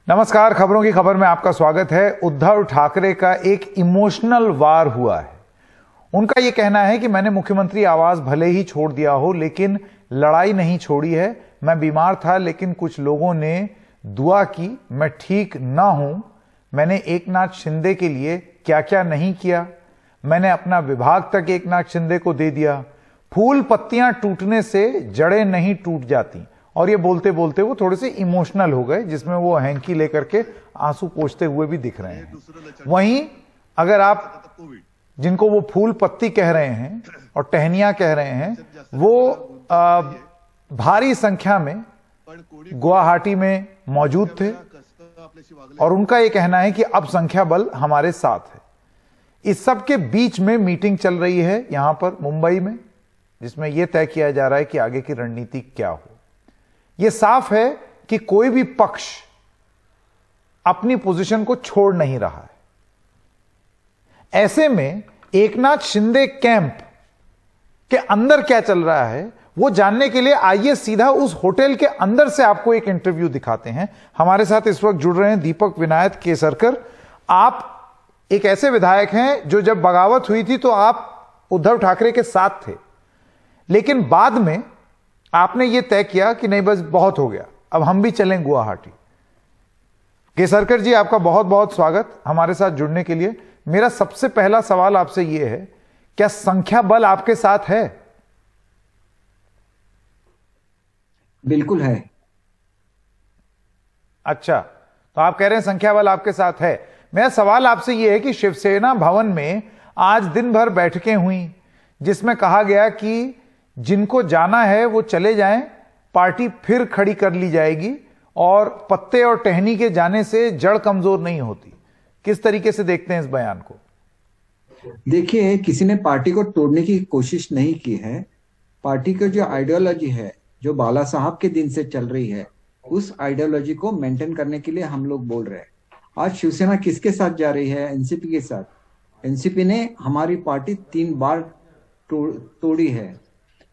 नमस्कार, खबरों की खबर में आपका स्वागत है। उद्धव ठाकरे का एक इमोशनल वार हुआ है। उनका यह कहना है कि मैंने मुख्यमंत्री आवास भले ही छोड़ दिया हो, लेकिन लड़ाई नहीं छोड़ी है। मैं बीमार था, लेकिन कुछ लोगों ने दुआ की मैं ठीक ना हूं। मैंने एकनाथ शिंदे के लिए क्या क्या नहीं किया। मैंने अपना विभाग तक एकनाथ शिंदे को दे दिया। फूल पत्तियां टूटने से जड़ें नहीं टूट जाती। और ये बोलते बोलते वो थोड़े से इमोशनल हो गए, जिसमें वो हैंकी लेकर के आंसू पोंछते हुए भी दिख रहे हैं। वहीं अगर आप जिनको वो फूल पत्ती कह रहे हैं और टहनियां कह रहे हैं, वो भारी संख्या में गुवाहाटी में मौजूद थे और उनका यह कहना है कि अब संख्या बल हमारे साथ है। इस सब के बीच में मीटिंग चल रही है यहां पर मुंबई में, जिसमें यह तय किया जा रहा है कि आगे की रणनीति क्या हो। यह साफ है कि कोई भी पक्ष अपनी पोजीशन को छोड़ नहीं रहा है। ऐसे में एकनाथ शिंदे कैंप के अंदर क्या चल रहा है वो जानने के लिए आइए सीधा उस होटल के अंदर से आपको एक इंटरव्यू दिखाते हैं। हमारे साथ इस वक्त जुड़ रहे हैं दीपक विनायक केसरकर। आप एक ऐसे विधायक हैं जो जब बगावत हुई थी तो आप उद्धव ठाकरे के साथ थे, लेकिन बाद में आपने यह तय किया कि नहीं, बस बहुत हो गया, अब हम भी चलें गुवाहाटी। केसरकर जी, आपका बहुत बहुत स्वागत हमारे साथ जुड़ने के लिए। मेरा सबसे पहला सवाल आपसे यह है, क्या संख्या बल आपके साथ है? बिल्कुल है। अच्छा, तो आप कह रहे हैं संख्या बल आपके साथ है। मेरा सवाल आपसे यह है कि शिवसेना भवन में आज दिन भर बैठकें हुई, जिसमें कहा गया कि जिनको जाना है वो चले जाएं, पार्टी फिर खड़ी कर ली जाएगी और पत्ते और टहनी के जाने से जड़ कमजोर नहीं होती। किस तरीके से देखते हैं इस बयान को? देखिए, किसी ने पार्टी को तोड़ने की कोशिश नहीं की है। पार्टी की जो आइडियोलॉजी है, जो बाला साहब के दिन से चल रही है, उस आइडियोलॉजी को मेंटेन करने के लिए हम लोग बोल रहे हैं। आज शिवसेना किसके साथ जा रही है? एनसीपी के साथ। एनसीपी ने हमारी पार्टी 3 बार तोड़ी है,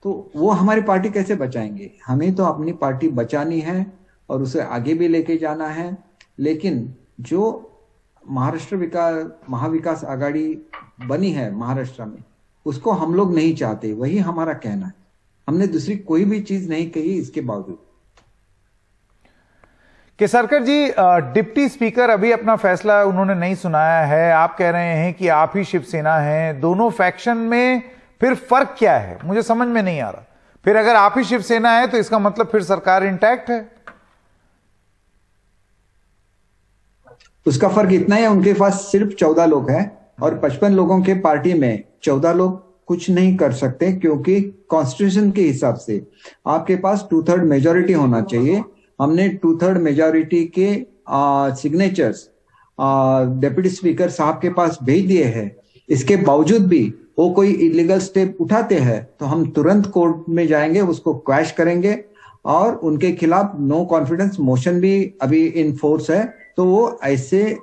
तो वो हमारी पार्टी कैसे बचाएंगे? हमें तो अपनी पार्टी बचानी है और उसे आगे भी लेके जाना है। लेकिन जो महाविकास आघाड़ी बनी है महाराष्ट्र में, उसको हम लोग नहीं चाहते। वही हमारा कहना है। हमने दूसरी कोई भी चीज नहीं कही इसके बावजूद। केसरकर जी, डिप्टी स्पीकर अभी अपना फैसला उन्होंने नहीं सुनाया है। आप कह रहे हैं कि आप ही शिवसेना हैं। दोनों फैक्शन में फिर फर्क क्या है, मुझे समझ में नहीं आ रहा। फिर अगर आप ही शिवसेना है तो इसका मतलब फिर सरकार इंटैक्ट है। उसका फर्क इतना है, उनके पास सिर्फ 14 लोग हैं और 55 लोगों के पार्टी में 14 लोग कुछ नहीं कर सकते, क्योंकि कॉन्स्टिट्यूशन के हिसाब से आपके पास 2/3 मेजोरिटी होना चाहिए। हमने 2/3 मेजोरिटी के सिग्नेचर्स डिप्टी स्पीकर साहब के पास भेज दिए हैं। इसके बावजूद भी वो कोई इलीगल स्टेप उठाते हैं तो हम तुरंत कोर्ट में जाएंगे, उसको क्वैश करेंगे और उनके खिलाफ नो कॉन्फिडेंस मोशन भी अभी इन फोर्स है। तो वो ऐसे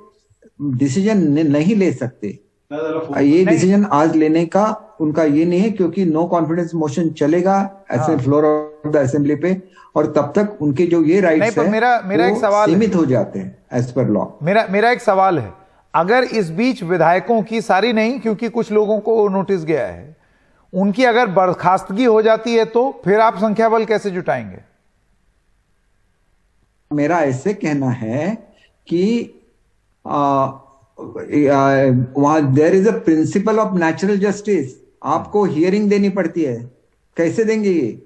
डिसीजन नहीं ले सकते। ये डिसीजन आज लेने का उनका ये नहीं है, क्योंकि नो कॉन्फिडेंस मोशन चलेगा ऐसे फ्लोर ऑफ द असेंबली पे, और तब तक उनके जो ये राइट्स है मेरा एक सवाल सीमित हो जाते हैं एज पर लॉ। मेरा एक सवाल है, अगर इस बीच विधायकों की, सारी नहीं क्योंकि कुछ लोगों को नोटिस गया है, उनकी अगर बर्खास्तगी हो जाती है तो फिर आप संख्या बल कैसे जुटाएंगे? मेरा ऐसे कहना है कि वहां there is a principle of natural justice. आपको हियरिंग देनी पड़ती है। कैसे देंगे ये?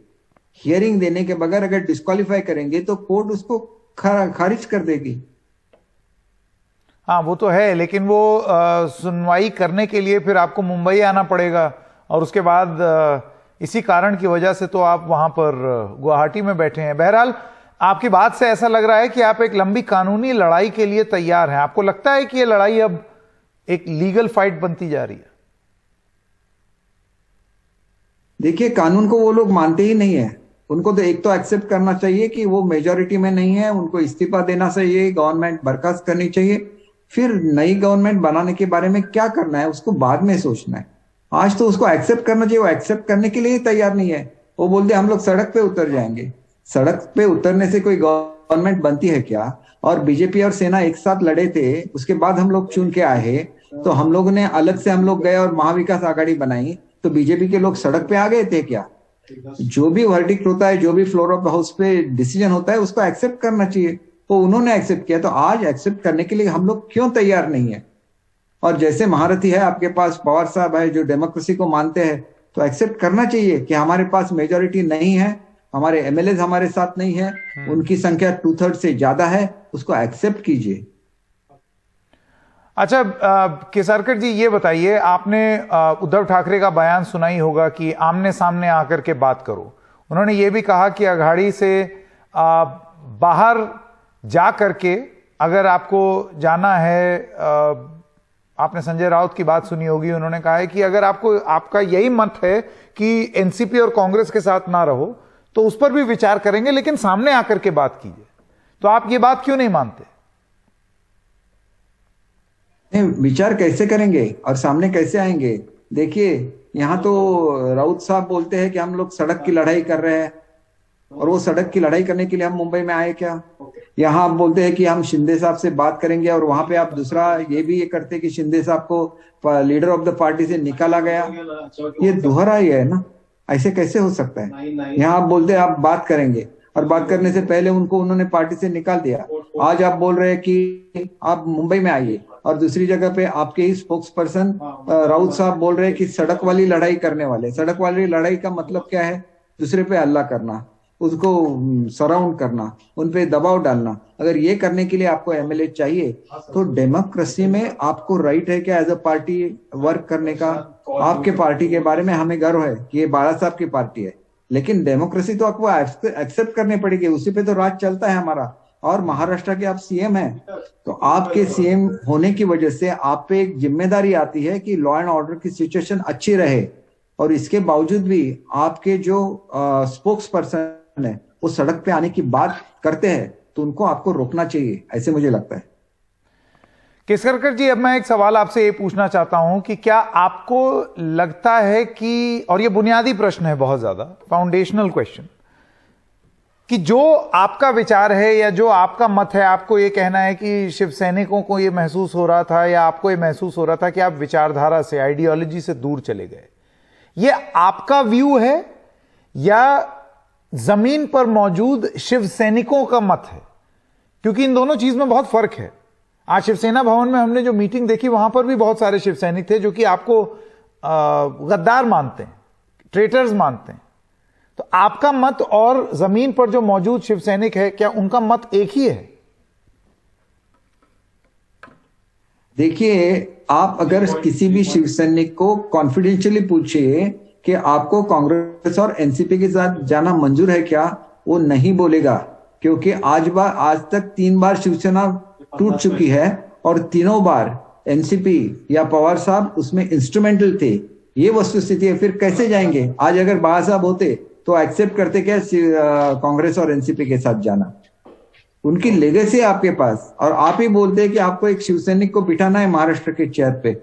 हियरिंग देने के बगैर अगर डिस्क्वालीफाई करेंगे तो कोर्ट उसको खारिज कर देगी। हाँ, वो तो है, लेकिन वो सुनवाई करने के लिए फिर आपको मुंबई आना पड़ेगा और उसके बाद इसी कारण की वजह से तो आप वहां पर गुवाहाटी में बैठे हैं। बहरहाल, आपकी बात से ऐसा लग रहा है कि आप एक लंबी कानूनी लड़ाई के लिए तैयार हैं। आपको लगता है कि ये लड़ाई अब एक लीगल फाइट बनती जा रही है? देखिए, कानून को वो लोग मानते ही नहीं है। उनको तो एक तो एक्सेप्ट करना चाहिए कि वो मेजोरिटी में नहीं है, उनको इस्तीफा देना चाहिए, गवर्नमेंट बर्खास्त करनी चाहिए। फिर नई गवर्नमेंट बनाने के बारे में क्या करना है उसको बाद में सोचना है। आज तो उसको एक्सेप्ट करना चाहिए। वो एक्सेप्ट करने के लिए तैयार नहीं है। वो बोलते हम लोग सड़क पे उतर जाएंगे। सड़क पे उतरने से कोई गवर्नमेंट बनती है क्या? और बीजेपी और सेना एक साथ लड़े थे, उसके बाद हम लोग चुन के आए, तो हम लोग ने अलग से हम लोग गए और महाविकास आघाड़ी बनाई, तो बीजेपी के लोग सड़क पे आ गए थे क्या? जो भी वर्डिक्ट होता है, जो भी फ्लोर ऑफ हाउस पे डिसीजन होता है, उसको एक्सेप्ट करना चाहिए। तो उन्होंने एक्सेप्ट किया, तो आज एक्सेप्ट करने के लिए हम लोग क्यों तैयार नहीं है? और जैसे महारथी है आपके पास, पवार साहब है जो डेमोक्रेसी को मानते हैं, तो एक्सेप्ट करना चाहिए कि हमारे पास मेजोरिटी नहीं है, हमारे एमएलए हमारे साथ नहीं है, उनकी संख्या 2/3 से ज्यादा है, उसको एक्सेप्ट कीजिए। अच्छा, केसरकर जी ये बताइए, आपने उद्धव ठाकरे का बयान सुना ही होगा कि आमने सामने आकर के बात करो। उन्होंने ये भी कहा कि अघाड़ी से बाहर जा करके अगर आपको जाना है, आपने संजय राउत की बात सुनी होगी, उन्होंने कहा है कि अगर आपको, आपका यही मत है कि एनसीपी और कांग्रेस के साथ ना रहो, तो उस पर भी विचार करेंगे, लेकिन सामने आकर के बात कीजिए। तो आप ये बात क्यों नहीं मानते? नहीं, विचार कैसे करेंगे और सामने कैसे आएंगे? देखिए, यहाँ तो राउत साहब बोलते हैं कि हम लोग सड़क की लड़ाई कर रहे हैं, और वो सड़क की लड़ाई करने के लिए हम मुंबई में आए क्या? यहाँ आप बोलते हैं कि हम शिंदे साहब से बात करेंगे, और वहां पे आप दूसरा ये भी ये करते कि शिंदे साहब को लीडर ऑफ द पार्टी से निकाला गया। ये दोहरा ही है ना, ऐसे कैसे हो सकता है? यहाँ आप बोलते हैं आप बात करेंगे, और बात करने से पहले उन्होंने पार्टी से निकाल दिया। आज आप बोल रहे हैं कि आप मुंबई में आइए, और दूसरी जगह पे आपके ही स्पोक्स पर्सन राउत साहब बोल रहे हैं कि सड़क वाली लड़ाई करने वाले। सड़क वाली लड़ाई का मतलब क्या है? दूसरे पे हल्ला करना, उसको सराउंड करना, उनपे दबाव डालना। अगर ये करने के लिए आपको एमएलए चाहिए, तो डेमोक्रेसी में आपको राइट है क्या एज अ पार्टी वर्क करने का? आपके पार्टी के बारे में हमें गर्व है कि ये बाला साहब की पार्टी है, लेकिन डेमोक्रेसी तो आपको एक्सेप्ट करनी पड़ेगी, उसी पे तो राज चलता है हमारा। और महाराष्ट्र के आप सीएम हैं, तो आपके सीएम होने की वजह से आप पे एक जिम्मेदारी आती है कि लॉ एंड ऑर्डर की सिचुएशन अच्छी रहे, और इसके बावजूद भी आपके जो स्पोक्स पर्सन है वो सड़क पे आने की बात करते हैं, तो उनको आपको रोकना चाहिए, ऐसे मुझे लगता है। केसरकर जी, अब मैं एक सवाल आपसे ये पूछना चाहता हूं कि क्या आपको लगता है कि, और ये बुनियादी प्रश्न है, बहुत ज्यादा फाउंडेशनल क्वेश्चन, कि जो आपका विचार है या जो आपका मत है, आपको ये कहना है कि शिव सैनिकों को ये महसूस हो रहा था या आपको ये महसूस हो रहा था कि आप विचारधारा से, आइडियोलॉजी से दूर चले गए, ये आपका व्यू है या जमीन पर मौजूद शिव सैनिकों का मत है? क्योंकि इन दोनों चीज में बहुत फर्क है। आज शिवसेना भवन में हमने जो मीटिंग देखी, वहां पर भी बहुत सारे शिव सैनिक थे जो कि आपको गद्दार मानते हैं, ट्रेटर्स मानते हैं। तो आपका मत और जमीन पर जो मौजूद शिव सैनिक है, क्या उनका मत एक ही है? देखिए, आप अगर किसी भी शिव सैनिक को कॉन्फिडेंशियली पूछिए कि आपको कांग्रेस और एनसीपी के साथ जाना मंजूर है क्या, वो नहीं बोलेगा, क्योंकि आज तक 3 बार शिवसेना टूट चुकी है, और तीनों बार एनसीपी या पवार साहब उसमें इंस्ट्रूमेंटल थे। ये वस्तुस्थिति है, फिर कैसे जाएंगे? आज अगर बाला साहब होते तो एक्सेप्ट करते क्या कांग्रेस और एनसीपी के साथ जाना? उनकी लेगेसी है आपके पास, और आप ही बोलते हैं कि आपको एक शिवसैनिक को बिठाना है महाराष्ट्र के चेयर पे,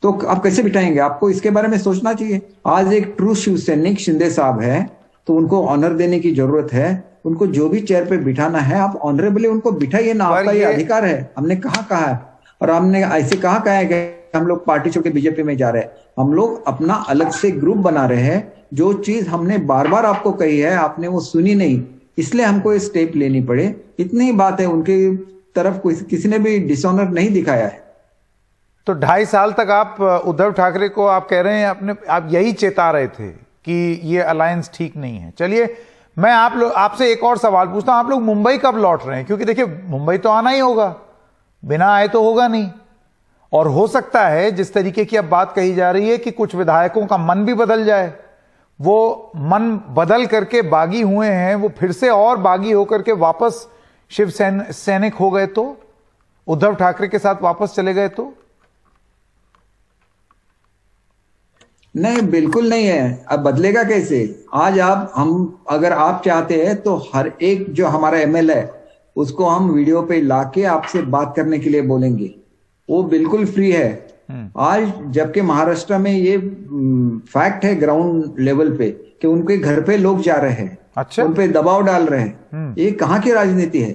तो आप कैसे बिठाएंगे? आपको इसके बारे में सोचना चाहिए। आज एक ट्रू शिवसैनिक शिंदे साहब है, तो उनको ऑनर देने की जरूरत है। उनको जो भी चेयर पे बिठाना है, आप ऑनरेबली उनको बिठाइए ना, आपका ये अधिकार है। हमने कहा है, और हमने ऐसे कहा है कि हम लोग पार्टी छोड़ के बीजेपी में जा रहे हैं। हम लोग अपना अलग से ग्रुप बना रहे हैं। जो चीज हमने बार बार आपको कही है, आपने वो सुनी नहीं, इसलिए हमको ये स्टेप लेनी पड़े। इतनी ही बात है, उनके तरफ किसी ने भी डिसऑनर नहीं दिखाया है। तो 2.5 साल तक आप उद्धव ठाकरे को, आप कह रहे हैं, आप यही चेता रहे थे कि ये अलायंस ठीक नहीं है। चलिए, मैं आपसे एक और सवाल पूछता हूं, आप लोग मुंबई कब लौट रहे हैं? क्योंकि देखिए, मुंबई तो आना ही होगा, बिना आए तो होगा नहीं। और हो सकता है जिस तरीके की अब बात कही जा रही है कि कुछ विधायकों का मन भी बदल जाए, वो मन बदल करके बागी हुए हैं, वो फिर से और बागी होकर के वापस शिव सैनिक हो गए, तो उद्धव ठाकरे के साथ वापस चले गए तो? नहीं, बिल्कुल नहीं है। अब बदलेगा कैसे? आज अगर आप चाहते हैं तो हर एक जो हमारा एमएलए है उसको हम वीडियो पे लाके आपसे बात करने के लिए बोलेंगे, वो बिल्कुल फ्री है। आज जबकि महाराष्ट्र में ये फैक्ट है ग्राउंड लेवल पे कि उनके घर पे लोग जा रहे हैं, अच्छा, उन पे दबाव डाल रहे हैं। ये कहाँ की राजनीति है?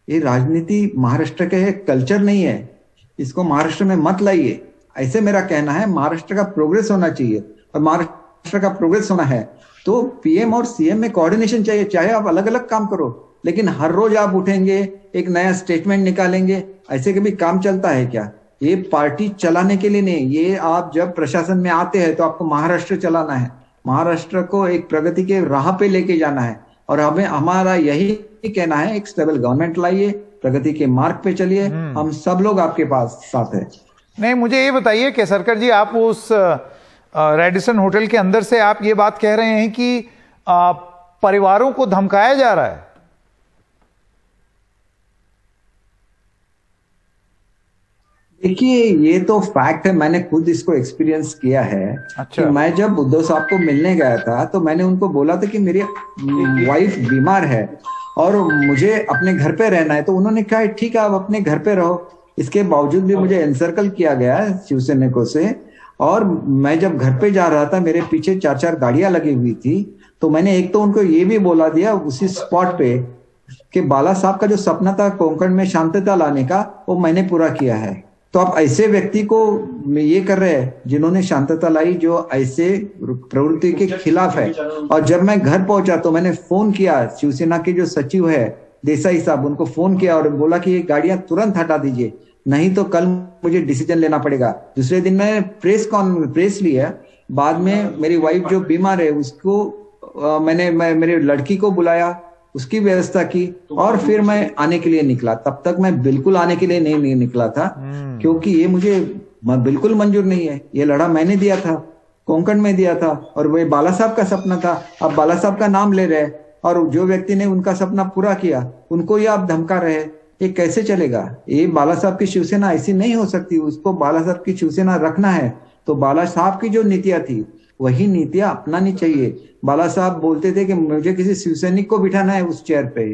ये राजनीति महाराष्ट्र के कल्चर नहीं है, इसको महाराष्ट्र में मत लाइए, ऐसे मेरा कहना है। महाराष्ट्र का प्रोग्रेस होना चाहिए, और महाराष्ट्र का प्रोग्रेस होना है तो पीएम और सीएम में कोऑर्डिनेशन चाहिए। चाहे आप अलग अलग काम करो, लेकिन हर रोज आप उठेंगे एक नया स्टेटमेंट निकालेंगे, ऐसे कभी काम चलता है क्या? ये पार्टी चलाने के लिए नहीं, ये आप जब प्रशासन में आते हैं तो आपको महाराष्ट्र चलाना है, महाराष्ट्र को एक प्रगति के राह पे लेके जाना है। और हमें हमारा यही कहना है, एक स्टेबल गवर्नमेंट लाइए, प्रगति के मार्ग पे चलिए, हम सब लोग आपके पास साथ है। नहीं, मुझे ये बताइए केसरकर जी, आप उस रेडिसन होटल के अंदर से आप ये बात कह रहे हैं कि परिवारों को धमकाया जा रहा है। देखिए, ये तो फैक्ट है, मैंने खुद इसको एक्सपीरियंस किया है। अच्छा। कि मैं जब उद्धव साहब को मिलने गया था तो मैंने उनको बोला था कि मेरी वाइफ बीमार है और मुझे अपने घर पे रहना है, तो उन्होंने कहा ठीक है आप अपने घर पे रहो। इसके बावजूद भी मुझे एनसर्कल किया गया शिवसैनिकों से, और मैं जब घर पे जा रहा था मेरे पीछे 4-4 गाड़ियां लगी हुई थी। तो मैंने एक तो उनको ये भी बोला दिया उसी स्पॉट पे कि बाला साहब का जो सपना था कोंकण में शांतता लाने का, वो मैंने पूरा किया है। तो आप ऐसे व्यक्ति को ये कर रहे हैं जिन्होंने शांतता लाई, जो ऐसे प्रवृत्ति के खिलाफ है। और जब मैं घर पहुंचा तो मैंने फोन किया शिवसेना के जो सचिव है देसाई साहब, उनको फोन किया और बोला कि ये गाड़ियां तुरंत हटा दीजिए, नहीं तो कल मुझे डिसीजन लेना पड़ेगा। दूसरे दिन मैं प्रेस लिया। बाद में मेरी वाइफ जो बीमार है उसको मैंने मेरे लड़की को बुलाया, उसकी व्यवस्था की, और फिर मैं आने के लिए निकला। तब तक मैं बिल्कुल आने के लिए नहीं निकला था, क्योंकि ये मुझे बिल्कुल मंजूर नहीं है। ये लड़ा मैंने दिया था, कोंकण में दिया था, और वो बाला साहब का सपना था। अब बाला साहब का नाम ले रहे हैं, और जो व्यक्ति ने उनका सपना पूरा किया उनको ये आप धमका रहे हैं, ये कैसे चलेगा? ये बाला साहब की शिवसेना ऐसी नहीं हो सकती। उसको बाला साहब की शिवसेना रखना है तो बाला साहब की जो नीतियां थी वही नीतियां अपनानी चाहिए। बाला साहब बोलते थे कि मुझे किसी शिवसैनिक को बिठाना है उस चेयर पे,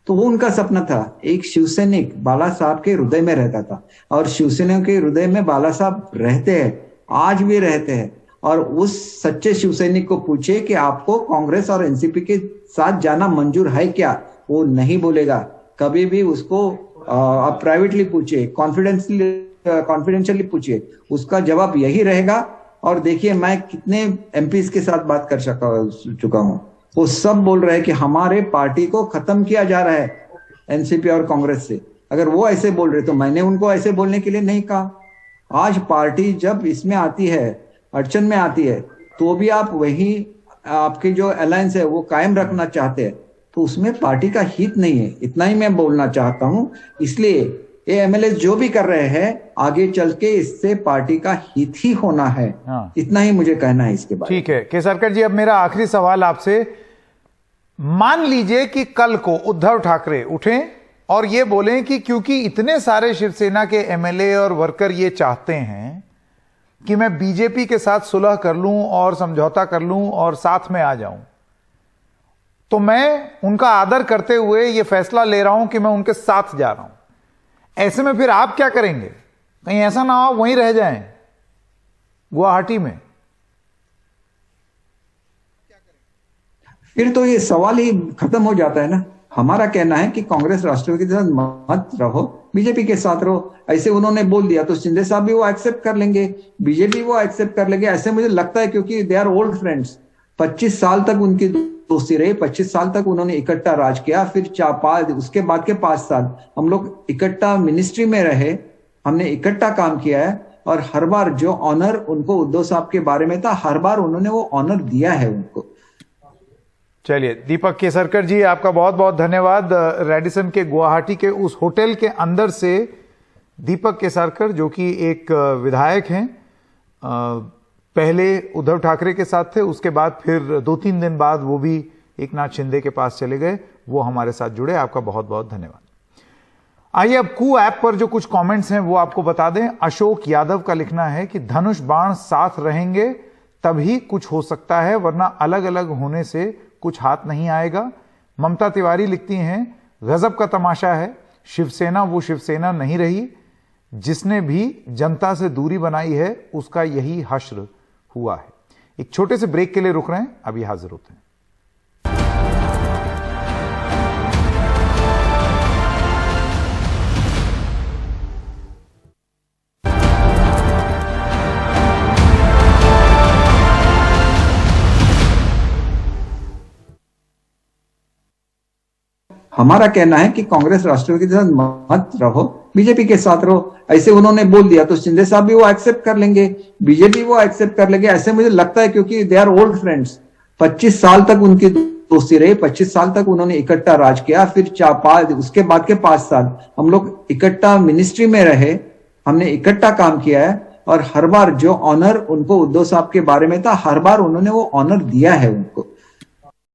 तो वो उनका सपना था। एक शिवसैनिक बाला साहब के हृदय में रहता था, और शिवसेना के हृदय में बाला साहब रहते हैं, आज भी रहते हैं। और उस सच्चे शिवसैनिक को पूछे कि आपको कांग्रेस और एनसीपी के साथ जाना मंजूर है क्या, वो नहीं बोलेगा कभी भी। उसको आप प्राइवेटली पूछिए, कॉन्फिडेंशियली पूछिए, उसका जवाब यही रहेगा। और देखिए, मैं कितने एमपीज के साथ बात कर चुका हूं, वो सब बोल रहे हैं कि हमारे पार्टी को खत्म किया जा रहा है एनसीपी और कांग्रेस से। अगर वो ऐसे बोल रहे तो मैंने उनको ऐसे बोलने के लिए नहीं कहा। आज पार्टी जब इसमें आती है, अड़चन में आती है, तो भी आप वही आपकी जो अलायंस है वो कायम रखना चाहते हैं, तो उसमें पार्टी का हित नहीं है। इतना ही मैं बोलना चाहता हूं। इसलिए ये एमएलए जो भी कर रहे हैं, आगे चल के इससे पार्टी का हित ही होना है। हाँ। इतना ही मुझे कहना है इसके बारे में। ठीक है केसरकर जी, अब मेरा आखिरी सवाल आपसे, मान लीजिए कि कल को उद्धव ठाकरे उठें और ये बोलें कि क्योंकि इतने सारे शिवसेना के एमएलए और वर्कर ये चाहते हैं कि मैं बीजेपी के साथ सुलह कर लूं और समझौता कर लूं और साथ में आ जाऊं, तो मैं उनका आदर करते हुए ये फैसला ले रहा हूं कि मैं उनके साथ जा रहा हूं। ऐसे में फिर आप क्या करेंगे? कहीं ऐसा ना हो वहीं रह जाएं गुवाहाटी में। फिर तो ये सवाल ही खत्म हो जाता है ना। हमारा कहना है कि कांग्रेस राष्ट्रवादी के साथ मत रहो, बीजेपी के साथ रहो। ऐसे उन्होंने बोल दिया तो शिंदे साहब भी वो एक्सेप्ट कर लेंगे, बीजेपी वो एक्सेप्ट कर लेंगे, ऐसे मुझे लगता है, क्योंकि दे आर ओल्ड फ्रेंड्स। 25 साल तक उनकी दोस्ती रही, 25 साल तक उन्होंने इकट्ठा राज किया। फिर उसके बाद के 5 साल हम लोग इकट्ठा मिनिस्ट्री में रहे, हमने इकट्ठा काम किया है, और हर बार जो ऑनर उनको उद्धव साहब के बारे में था, हर बार उन्होंने वो ऑनर दिया है उनको। चलिए, दीपक केसरकर जी, आपका बहुत बहुत धन्यवाद। रेडिसन के गुवाहाटी के उस होटल के अंदर से दीपक केसरकर, जो कि एक विधायक हैं, पहले उद्धव ठाकरे के साथ थे, उसके बाद फिर 2-3 दिन बाद वो भी एकनाथ शिंदे के पास चले गए, वो हमारे साथ जुड़े। आपका बहुत बहुत धन्यवाद। आइए अब कू ऐप पर जो कुछ कमेंट्स हैं वो आपको बता दें। अशोक यादव का लिखना है कि धनुष बाण साथ रहेंगे तभी कुछ हो सकता है, वरना अलग अलग होने से कुछ हाथ नहीं आएगा। ममता तिवारी लिखती हैं, गजब का तमाशा है, शिवसेना वो शिवसेना नहीं रही, जिसने भी जनता से दूरी बनाई है उसका यही हश्र हुआ है। एक छोटे से ब्रेक के लिए रुक रहे हैं, अभी हाजिर होते हैं। हमारा कहना है कि कांग्रेस राष्ट्रवादी के साथ मत रहो, बीजेपी के साथ रहो। ऐसे उन्होंने बोल दिया तो शिंदे साहब भी वो एक्सेप्ट कर लेंगे, बीजेपी वो एक्सेप्ट कर लेंगे, ऐसे मुझे लगता है, क्योंकि दे आर ओल्ड फ्रेंड्स। 25 साल तक उनकी दोस्ती रही, 25 साल तक उन्होंने इकट्ठा राज किया, फिर उसके बाद के 5 साल हम लोग इकट्ठा मिनिस्ट्री में रहे, हमने इकट्ठा काम किया है, और हर बार जो ऑनर उनको उद्धव साहब के बारे में था, हर बार उन्होंने वो ऑनर दिया है उनको।